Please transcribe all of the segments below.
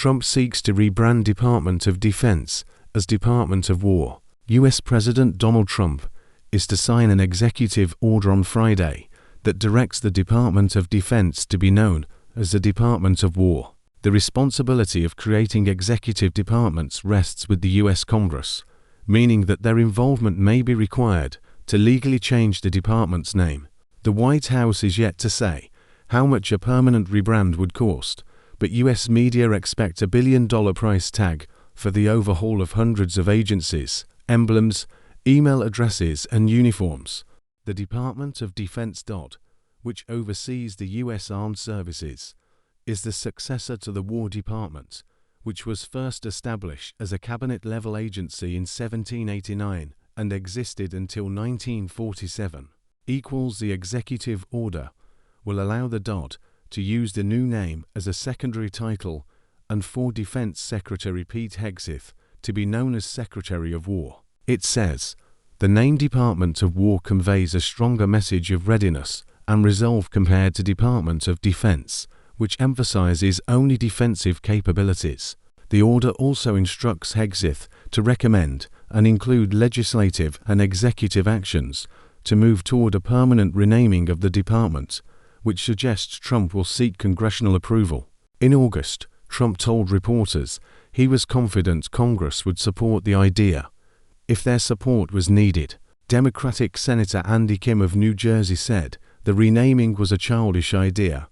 Trump seeks to rebrand Department of Defense as Department of War. U.S. President Donald Trump is to sign an executive order on Friday that directs the Department of Defense to be known as the Department of War. The responsibility of creating executive departments rests with the U.S. Congress, meaning that their involvement may be required to legally change the department's name. The White House is yet to say how much a permanent rebrand would cost, but U.S. media expect $1 billion price tag for the overhaul of hundreds of agencies, emblems, email addresses, and uniforms. The Department of Defense, which oversees the U.S. Armed Services, is the successor to the War Department, which was first established as a cabinet-level agency in 1789 and existed until 1947. The executive order will allow the DOD to use the new name as a secondary title and for Defense Secretary Pete Hegseth to be known as Secretary of War. It says, the name Department of War conveys a stronger message of readiness and resolve compared to Department of Defense, which emphasizes only defensive capabilities. The order also instructs Hegseth to recommend and include legislative and executive actions to move toward a permanent renaming of the department, which suggests Trump will seek congressional approval. In August, Trump told reporters he was confident Congress would support the idea if their support was needed. Democratic Senator Andy Kim of New Jersey said the renaming was a childish idea,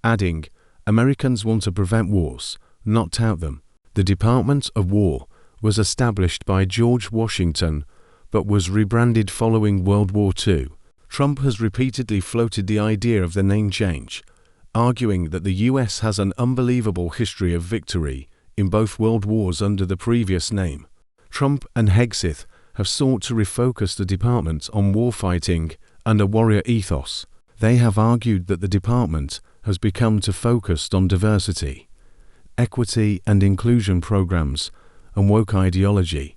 adding, "Americans want to prevent wars, not tout them." The Department of War was established by George Washington but was rebranded following World War II. Trump has repeatedly floated the idea of the name change, arguing that the U.S. has an unbelievable history of victory in both world wars under the previous name. Trump and Hegseth have sought to refocus the department on warfighting and a warrior ethos. They have argued that the department has become too focused on diversity, equity and inclusion programs, and woke ideology.